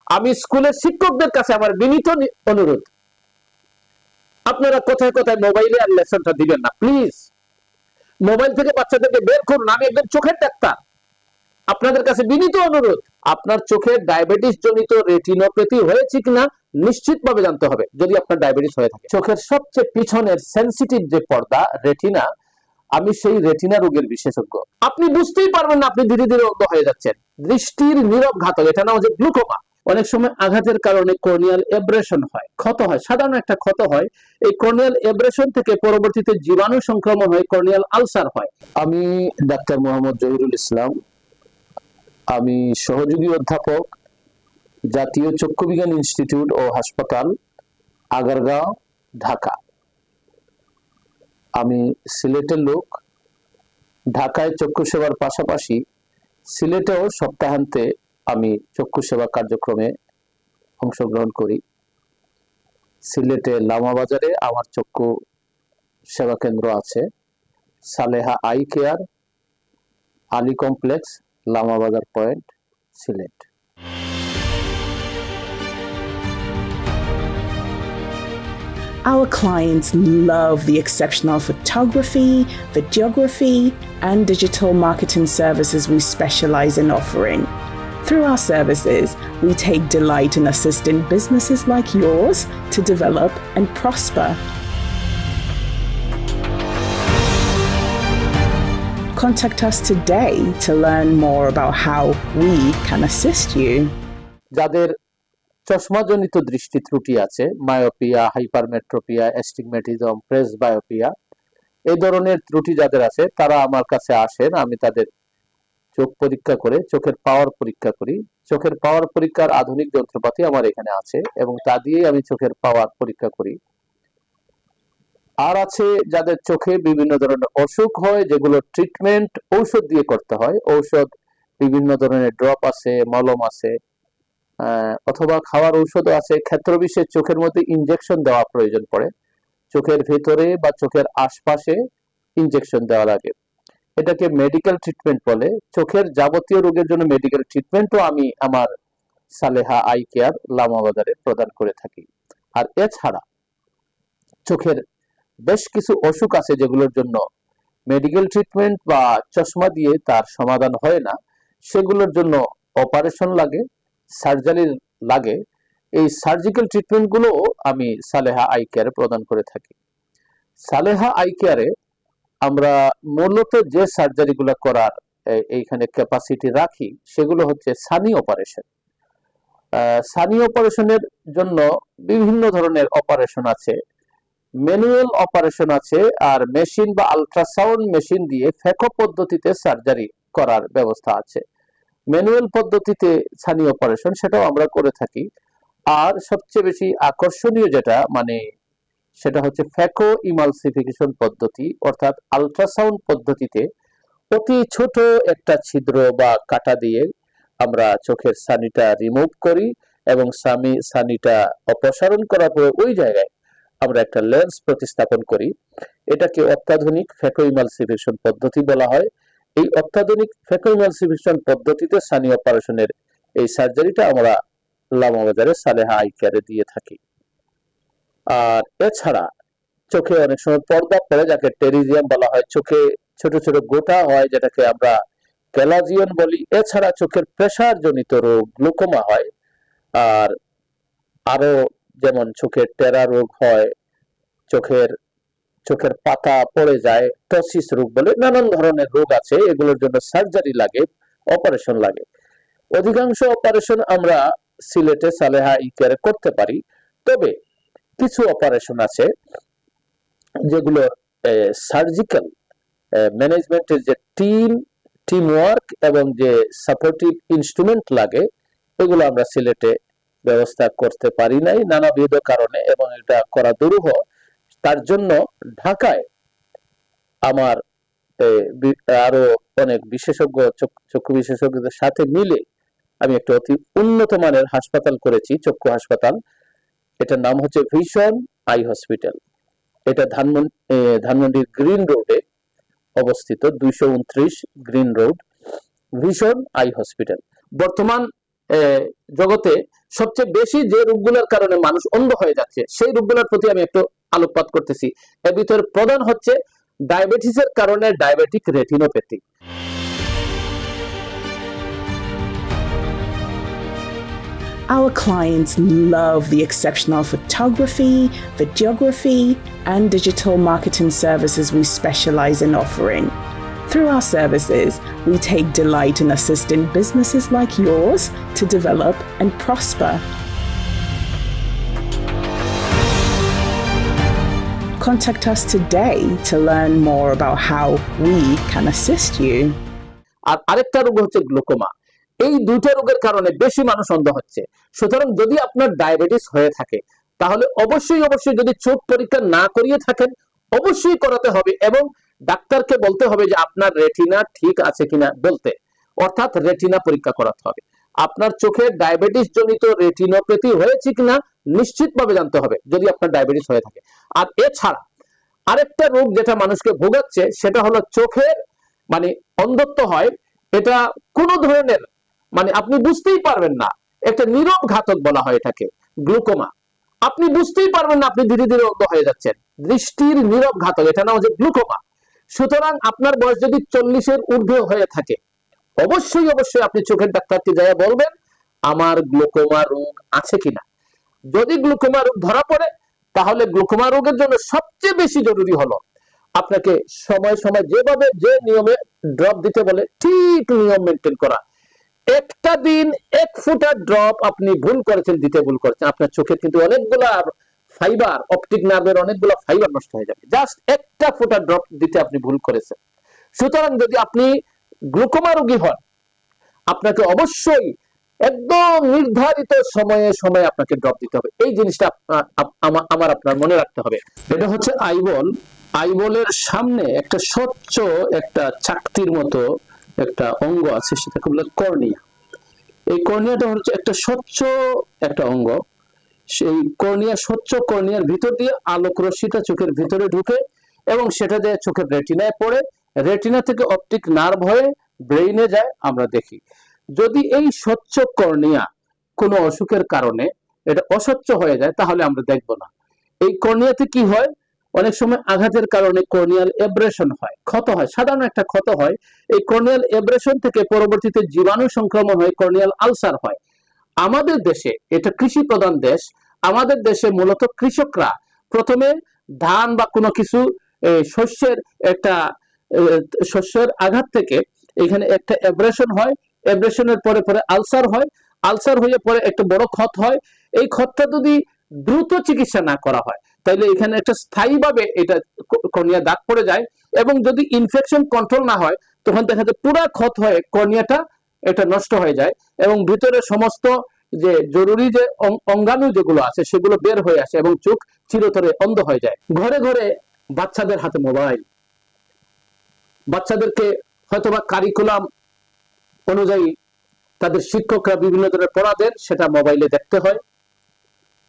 আমি স্কুলের শিক্ষকদের কাছে আমার বিনীত অনুরোধ, আপনারা কোথায় কোথায় মোবাইলে আর লেসনটা দিবেন না প্লিজ। মোবাইল থেকে বাচ্চাদেরকে বের করুন। আমি একদম চোখের ডাক্তার, আপনাদের কাছে বিনীত অনুরোধ, আপনার চোখের ডায়াবেটিস জনিত রেটিনোপ্যাথি হয়েছে কিনা নিশ্চিতভাবে জানতে হবে। যদি আপনার ডায়াবেটিস হয়ে থাকে, চোখের সবচেয়ে পিছনের সেনসিটিভ যে পর্দা রেটিনা, আমি সেই রেটিনা রোগের বিশেষজ্ঞ। আপনি বুঝতেই পারবেন না আপনি ধীরে ধীরে অন্ধ হয়ে যাচ্ছেন। দৃষ্টির নীরব ঘাতক, এটা নাম হচ্ছে গ্লুকোমা। অনেক সময় আঘাতের কারণে কর্নিয়াল এব্রেশন হয়, ক্ষত হয়, সাধারণ একটা ক্ষত হয়। এই কর্নিয়াল এব্রেশন থেকে পরবর্তীতে জীবাণু সংক্রমণ হয়ে কর্নিয়াল আলসার হয়। আমি ডাক্তার মোহাম্মদ জহিরুল ইসলাম, আমি সহযোগী অধ্যাপক, জাতীয় চক্ষু বিজ্ঞান ইনস্টিটিউট ও হাসপাতাল, আগারগাঁও, ঢাকা। আমি সিলেটের লোক। ঢাকায় চক্ষু সেবার পাশাপাশি সিলেটেও সপ্তাহান্তে আমি চক্ষু সেবা কার্যক্রমে অংশগ্রহণ করি। সিলেটে লামাবাজারে আমার চক্ষু সেবা কেন্দ্র আছে, Saleha eye care, Ali complex, Lamabazar point, Sylhet. Our clients love the exceptional photography, videography, and digital marketing services we specialize in offering. Through our services, we take delight in assisting businesses like yours to develop and prosper. Contact us today to learn more about how we can assist you. যাদের চশমাজনিত দৃষ্টি ত্রুটি আছে, myopia, hypermetropia, astigmatism, presbyopia, এই ধরনের ত্রুটি যাদের আছে তারা আমার কাছে আসেন। আমি তাদের চোখ পরীক্ষা করে চোখের পাওয়ার পরীক্ষা করি। চোখের পাওয়ার পরীক্ষার আধুনিক যন্ত্রপাতি আমার এখানে আছে এবং তা দিয়েই আমি চোখের পাওয়ার পরীক্ষা করি। আর আছে যাদের চোখে বিভিন্ন ধরনের অসুখ হয়, যেগুলো ট্রিটমেন্ট ঔষধ দিয়ে করতে হয়। ঔষধ বিভিন্ন ধরনের ড্রপ আছে, মলম আছে, অথবা খাওয়ার ঔষধও আছে। ক্ষেত্রবিশেষ চোখের মধ্যে ইনজেকশন দেওয়া প্রয়োজন পড়ে, চোখের ভেতরে বা চোখের আশপাশে ইনজেকশন দেওয়া লাগে। এটাকে মেডিকেল ট্রিটমেন্ট বলে। চোখের যাবতীয় রোগের জন্য মেডিকেল ট্রিটমেন্টও আমি আমার সালেহা আই কেয়ার লামাবাজারে প্রদান করে থাকি। আর এছাড়া চোখের বেশ কিছু অসুখ আছে যেগুলোর জন্য মেডিকেল ট্রিটমেন্ট বা চশমা দিয়ে তার সমাধান হয় না, সেগুলোর জন্য অপারেশন লাগে, সার্জারি লাগে। এই সার্জিক্যাল ট্রিটমেন্ট গুলো আমি সালেহা আই কেয়ারে প্রদান করে থাকি। সালেহা আই কেয়ারে আমরা মূলত যে সার্জারি গুলো করার এইখানে ক্যাপাসিটি রাখি সেগুলো হচ্ছে সানি অপারেশন। সানি অপারেশনের জন্য বিভিন্ন ধরনের অপারেশন আছে, ম্যানুয়াল অপারেশন আছে, আর মেশিন বা আল্ট্রাসাউন্ড মেশিন দিয়ে ফেকো পদ্ধতিতে সার্জারি করার ব্যবস্থা আছে। ম্যানুয়াল পদ্ধতিতে সানি অপারেশন সেটাও আমরা করে থাকি। আর সবচেয়ে বেশি আকর্ষণীয় যেটা সেটা হচ্ছে ফেকো ইমালসিফিকেশন পদ্ধতি, অর্থাৎ আল্ট্রাসাউন্ড পদ্ধতিতে অতি ছোট একটা ছিদ্র বা কাটা দিয়ে আমরা চোখের সানিটা রিমুভ করি এবং সানিটা অপসারণ করার পরে ওই জায়গায় আমরা একটা লেন্স প্রতিস্থাপন করি। এটাকে অত্যাধুনিক ফেকো ইমালসিফিকেশন পদ্ধতি বলা হয়। এই অত্যাধুনিক ফেকো ইমালসিফিকেশন পদ্ধতিতে সানি অপারেশনের এই সার্জারিটা আমরা লামাবাজারে সালেহা আই কেয়ারে দিয়ে থাকি। আর এছাড়া চোখে অনেক সময় পর্দা পড়ে, যাকে টেরিজিয়াম বলা হয়, চোখে ছোট ছোট গোটা হয় যেটাকে আমরা গ্যালাজিয়ন বলি। এছাড়া চোখের প্রেসার জনিত রোগ গ্লুকোমা হয়, আর আরো যেমন চোখের টেরা রোগ হয়, চোখের পাতা পড়ে যায়, টসিস রোগ বলে নানান ধরনের রোগ আছে। এগুলোর জন্য সার্জারি লাগে, অপারেশন লাগে। অধিকাংশ অপারেশন আমরা সিলেটে সালেহা আই কেয়ারে করতে পারি। তবে কিছু অপারেশন আছে যেগুলো সার্জিক্যাল ম্যানেজমেন্টের যে টিম ওয়ার্ক এবং যে সাপোর্টিভ ইনস্ট্রুমেন্ট লাগে, এগুলো আমরা সিলেটে ব্যবস্থা করতে পারি নাই নানাবিধ কারণে, এবং এটা করা দুরূহ। তার জন্য ঢাকায় আমার আরো অনেক বিশেষজ্ঞ, চক্ষু বিশেষজ্ঞদের সাথে মিলে আমি একটা অতি উন্নত মানের হাসপাতাল করেছি, চক্ষু হাসপাতাল। এটার নাম হচ্ছে ভিশন আই হসপিটাল। এটা ধানমন্ডির গ্রিন রোডে অবস্থিত, 229 green road, vision eye hospital. বর্তমান জগতে সবচেয়ে বেশি যে রোগগুলোর কারণে মানুষ অন্ধ হয়ে যাচ্ছে সেই রোগগুলোর প্রতি আমি একটু আলোকপাত করতেছি। এর ভিতরে প্রধান হচ্ছে ডায়াবেটিসের কারণে diabetic retinopathy. Our clients love the exceptional photography, videography, and digital marketing services we specialize in offering. Through our services, we take delight in assisting businesses like yours to develop and prosper. Contact us today to learn more about how we can assist you. আর আরেকটা রোগ হচ্ছে glaucoma. এই দুটো রোগের কারণে বেশি মানুষ অন্ধ হচ্ছে। সুতরাং যদি আপনার ডায়াবেটিস হয়ে থাকে তাহলে অবশ্যই যদি চোখ পরীক্ষা না করিয়ে থাকেন অবশ্যই করাতে হবে এবং ডাক্তারকে বলতে হবে যে আপনার রেটিনা ঠিক আছে কিনা বলতে, অর্থাৎ রেটিনা পরীক্ষা করাতে হবে। আপনার চোখে ডায়াবেটিস জনিত রেটিনোপ্যাথি হয়েছে কিনা নিশ্চিতভাবে জানতে হবে যদি আপনার ডায়াবেটিস হয়ে থাকে। আর এছাড়া আরেকটা রোগ যেটা মানুষকে ভোগাচ্ছে সেটা হলো চোখের অন্ধত্ব হয়। এটা কোন ধরনের আপনি বুঝতেই পারবেন না, একটা নীরব ঘাতক বলা হয় এটাকে, গ্লুকোমা। আপনি বুঝতেই পারবেন না, আপনি ধীরে ধীরে অন্ধ হয়ে যাচ্ছেন, দৃষ্টির নীরব ঘাতক, এটা নাম হচ্ছে গ্লুকোমা। সুতরাং আপনার বয়স যদি 40-এর ঊর্ধ্বে হয়ে থাকে অবশ্যই আপনি চোখের ডাক্তারকে যায় বলবেন আমার গ্লুকোমা রোগ আছে কিনা। যদি গ্লুকোমা রোগ ধরা পড়ে তাহলে গ্লুকোমা রোগের জন্য সবচেয়ে বেশি জরুরি হলো আপনাকে সময় যেভাবে যে নিয়মে ড্রপ দিতে বলে ঠিক নিয়ম মেনটেন করা। একটা দিন 1 ফোঁটা ড্রপ আপনি ভুল করেছেন, দিতে ভুল করেছেন, আপনার চোখের কিন্তু অনেকগুলা ফাইবার, অপটিক নার্ভের অনেকগুলা ফাইবার নষ্ট হয়ে যাবে, জাস্ট একটা ফোঁটা ড্রপ দিতে আপনি ভুল করেছেন। সুতরাং যদি আপনি গ্লুকোমা রোগী হন আপনাকে অবশ্যই একদম নির্ধারিত সময়ে আপনাকে ড্রপ দিতে হবে। এই জিনিসটা আমার আপনার মনে রাখতে হবে। এটা হচ্ছে আইবল। আইবলের সামনে একটা স্বচ্ছ একটা চাকতির মতো একটা অঙ্গ আছে, সেটাকে বলে কর্নিয়া। এই কর্নিয়াটা হচ্ছে একটা স্বচ্ছ একটা অঙ্গ। সেই স্বচ্ছ কর্নিয়ার ভিতর দিয়ে আলোক রশ্মিটা চোখের ভিতরে ঢুকে এবং সেটা দিয়ে চোখের রেটিনায় পড়ে, রেটিনা থেকে অপটিক নার্ভ হয়ে ব্রেইনে যায়, আমরা দেখি। যদি এই স্বচ্ছ কর্নিয়া কোনো অসুখের কারণে এটা অস্বচ্ছ হয়ে যায় তাহলে আমরা দেখব না। এই কর্নিয়াতে কি হয়, অনেক সময় আঘাতের কারণে কর্নিয়াল এব্রেশন হয়, ক্ষত হয়, সাধারণ একটা ক্ষত হয়। এই কর্নিয়াল এব্রেশন থেকে পরবর্তীতে জীবাণু সংক্রমণ হয়ে কর্নিয়াল আলসার হয়। আমাদের দেশে, এটা কৃষি প্রধান দেশ, আমাদের দেশে মূলত কৃষকরা প্রথমে ধান বা কোনো কিছু শস্যের আঘাত থেকে এখানে একটা এব্রেশন হয়, এব্রেশনের পরে আলসার হয়, আলসার হয়ে পরে একটা বড় ক্ষত হয়। এই ক্ষতটা যদি দ্রুত চিকিৎসা না করা হয় তাহলে এখানে একটা স্থায়ীভাবে এটা কর্নিয়া দাগ পড়ে যায় এবং যদি ইনফেকশন কন্ট্রোল না হয় তখন দেখা যায় পুরো ক্ষত হয়ে কর্নিয়াটা এটা নষ্ট হয়ে যায় এবং ভিতরে সমস্ত যে জরুরি যে অঙ্গাণু যেগুলো আছে সেগুলো বের হয়ে আসে এবং চোখ চিরতরে অন্ধ হয়ে যায়। ঘরে ঘরে বাচ্চাদের হাতে মোবাইল, বাচ্চাদেরকে হয়তোবা কারিকুলাম অনুযায়ী তাদের শিক্ষকরা বিভিন্ন ধরনের পড়া দেন, সেটা মোবাইলে দেখতে হয়।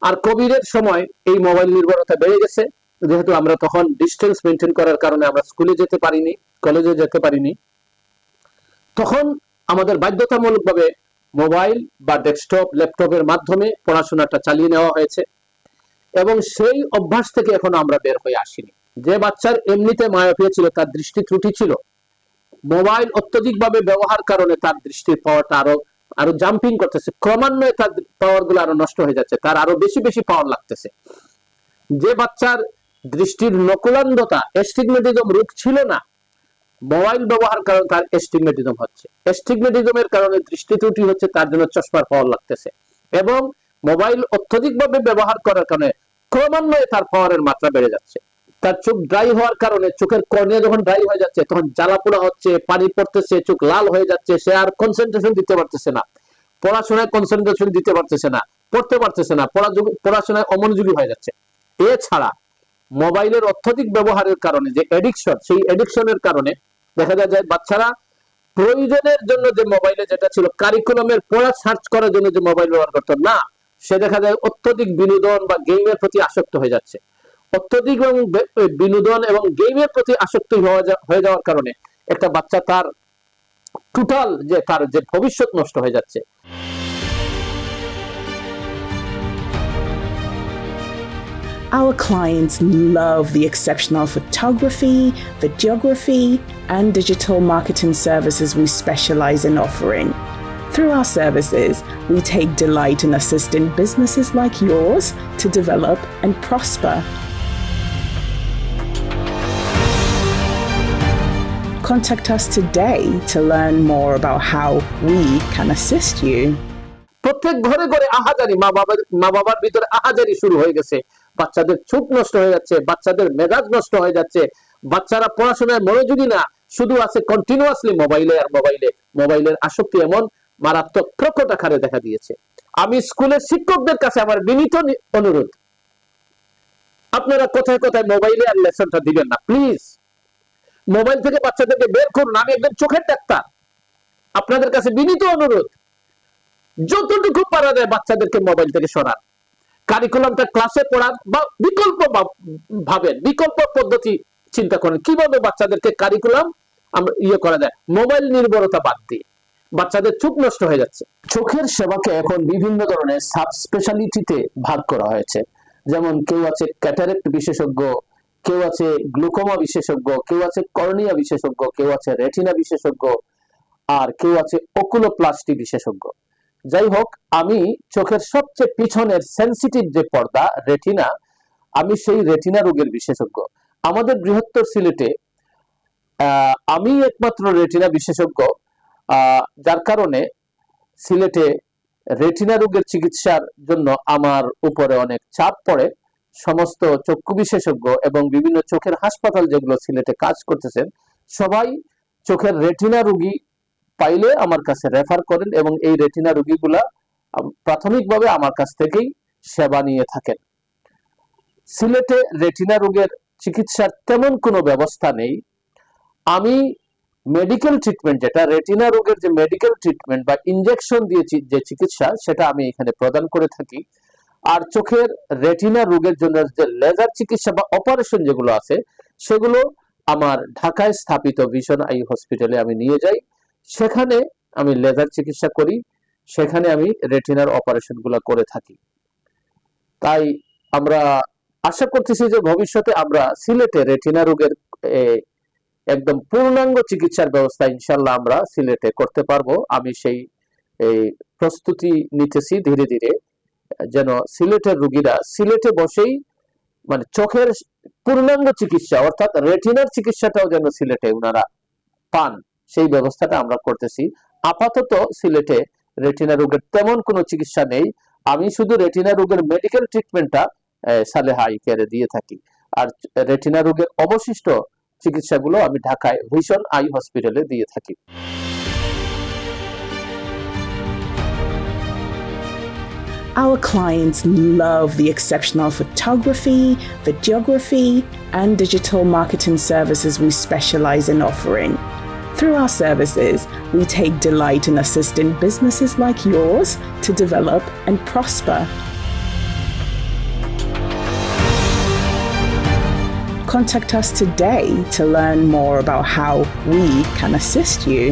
আর কোভিডের সময় এই মোবাইল নির্ভরতা বেড়ে গেছে, যেহেতু আমরা তখন ডিস্টেন্স মেনটেন করার কারণে আমরা স্কুলে যেতে পারিনি, কলেজে যেতে পারিনি, তখন আমাদের বাধ্যতামূলকভাবে মোবাইল বা ডেস্কটপ ল্যাপটপের মাধ্যমে পড়াশোনাটা চালিয়ে নেওয়া হয়েছে এবং সেই অভ্যাস থেকে এখন আমরা বের হয়ে আসিনি। যে বাচ্চার এমনিতে মায়োপিয়া ছিল, তার দৃষ্টি ত্রুটি ছিল, মোবাইল অত্যধিকভাবে ব্যবহার কারণে তার দৃষ্টির পাওয়ারটা আরো জাম্পিং করতেছে, ক্রমান্বয়ে তার পাওয়ার গুলো আরো নষ্ট হয়ে যাচ্ছে, তার আরো বেশি পাওয়ার লাগতেছে। যে বাচ্চার দৃষ্টির নকুলান্ধতা, এস্টিগমেটিজম রোগ ছিল না, মোবাইল ব্যবহার কারণে তার এস্টিগমেটিজম হচ্ছে, এস্টিগমেটিজমের কারণে দৃষ্টি ত্রুটি হচ্ছে, তার জন্য চশমার পাওয়ার লাগতেছে এবং মোবাইল অত্যধিকভাবে ব্যবহার করার কারণে ক্রমান্বয়ে তার পাওয়ারের মাত্রা বেড়ে যাচ্ছে। তার চোখ ড্রাই হওয়ার কারণে চোখের কর্নিয়া যখন ড্রাই হয়ে যাচ্ছে তখন জ্বালাপোড়া হচ্ছে, পানি পড়তেছে, চোখ লাল হয়ে যাচ্ছে, সে আর কনসেন্ট্রেশন দিতে পারতেছে না, পড়াশোনায় কনসেন্ট্রেশন দিতে পারতেছে না, পড়তে পারতেছে না, পড়াশোনায় অমনোযোগী হয়ে যাচ্ছে। এছাড়া মোবাইলের অত্যধিক ব্যবহারের কারণে যে এডিকশন, সেই এডিকশনের কারণে দেখা যায় বাচ্চারা প্রয়োজনের জন্য যে মোবাইলে যেটা ছিল কারিকুলামের পড়া সার্চ করার জন্য যে মোবাইল ব্যবহার করতো না, সে দেখা যায় অত্যধিক বিনোদন বা গেমের প্রতি আসক্ত হয়ে যাচ্ছে। অত্যধিক বিনোদন এবং গেমের প্রতি আসক্তি হয়ে যাওয়ার কারণে একটা বাচ্চা তার টোটাল তার যে ভবিষ্যৎ নষ্ট হয়ে যাচ্ছে। Our clients love the exceptional photography, videography, and digital marketing services we specialize in offering. Through our services, we take delight in assisting businesses like yours to develop and prosper. Contact us today to learn more about how we can assist you. প্রত্যেক ঘরে ঘরে আহাজারি, মা বাবার ভিতরে আহাজারি শুরু হয়ে গেছে। বাচ্চাদের চোখ নষ্ট হয়ে যাচ্ছে, বাচ্চাদের মেজাজ নষ্ট হয়ে যাচ্ছে, বাচ্চারা পড়াশোনায় মনোযোগী না, শুধু আছে কন্টিনিউয়াসলি মোবাইলে আর মোবাইলে। মোবাইলের আসক্তি এমন মারাত্মক প্রকট আকারে দেখা দিয়েছে। আমি স্কুলের শিক্ষকদের কাছে আমার বিনীত অনুরোধ, আপনারা কোথায় কোথায় মোবাইলে আর লেসনটা দিবেন না প্লিজ। মোবাইল থেকে বাচ্চাদেরকে বের করুন। আমি একদম চোখের ডাক্তার, আপনাদের কাছে বিনীত অনুরোধ, যতটুকু পারা যায় বাচ্চাদেরকে মোবাইল থেকে সরান। কারিকুলামটা ক্লাসে পড়ান বা বিকল্প ভাবেন, বিকল্প পদ্ধতি চিন্তা করেন কিভাবে বাচ্চাদেরকে কারিকুলাম আমরা করা যায়। মোবাইল নির্ভরতা বাদ দিয়ে বাচ্চাদের চোখ নষ্ট হয়ে যাচ্ছে। চোখের সেবাকে এখন বিভিন্ন ধরনের সাব স্পেশালিটিতে ভাগ করা হয়েছে। যেমন কেউ আছে ক্যাটারেক্ট বিশেষজ্ঞ, কেউ আছে গ্লুকোমা বিশেষজ্ঞ, কেউ আছে কর্নিয়া বিশেষজ্ঞ, কেউ আছে রেটিনা বিশেষজ্ঞ, আর কেউ আছে অকুলোপ্লাস্টি বিশেষজ্ঞ। যাই হোক, আমি চোখের সবচেয়ে পিছনের সেন্সিটিভ যে পর্দা রেটিনা, আমি সেই রেটিনা রোগের বিশেষজ্ঞ। আমাদের বৃহত্তর সিলেটে আমি একমাত্র রেটিনা বিশেষজ্ঞ, যার কারণে সিলেটে রেটিনা রোগের চিকিৎসার জন্য আমার উপরে অনেক চাপ পড়ে। সমস্ত চক্ষু বিশেষজ্ঞ এবং বিভিন্ন চোখের হাসপাতাল যেগুলো সিলেটে কাজ করতেছেন, সবাই চোখের রেটিনা রোগী পাইলে আমার কাছে রেফার করেন এবং এই রেটিনা রোগীগুলা প্রাথমিকভাবে আমার কাছ থেকেই সেবা নিয়ে থাকেন। সিলেটে রেটিনা রোগের চিকিৎসার তেমন কোনো ব্যবস্থা নেই। আমি মেডিকেল ট্রিটমেন্ট, যেটা রেটিনা রোগের যে মেডিকেল ট্রিটমেন্ট বা ইনজেকশন দিয়ে যে চিকিৎসা, সেটা আমি এখানে প্রদান করে থাকি। আর চোখের রেটিনা রোগের জন্য যে লেজার চিকিৎসা বা অপারেশন যেগুলো আছে, সেগুলো আমার ঢাকায় স্থাপিত ভিশন আই হসপিটালে আমি নিয়ে যাই। সেখানে আমি লেজার চিকিৎসা করি, সেখানে আমি রেটিনার অপারেশন গুলা করে থাকি। তাই আমরা আশা করতেছি যে ভবিষ্যতে আমরা সিলেটে রেটিনা রোগের একদম পূর্ণাঙ্গ চিকিৎসার ব্যবস্থা ইনশাল্লাহ আমরা সিলেটে করতে পারবো। আমি সেই প্রস্তুতি নিতেছি ধীরে ধীরে, যেন সিলেটের রোগীরা সিলেটে বসেই মানে চোখের পূর্ণাঙ্গ চিকিৎসা অর্থাৎ রেটিনার চিকিৎসাটাও যেন সিলেটে ওনারা পান, সেই ব্যবস্থাটা আমরা করতেছি। আপাতত সিলেটে রেটিনা রোগের তেমন কোনো চিকিৎসা নেই। আমি শুধু রেটিনা রোগের মেডিকেল ট্রিটমেন্টটা সালেহা আই কেয়ারে দিয়ে থাকি, আর রেটিনা রোগের অবশিষ্ট চিকিৎসাগুলো আমি ঢাকায় ভিশন আই হসপিটালে দিয়ে থাকি। Our clients love the exceptional photography, videography, and digital marketing services we specialize in offering. Through our services, we take delight in assisting businesses like yours to develop and prosper. Contact us today to learn more about how we can assist you.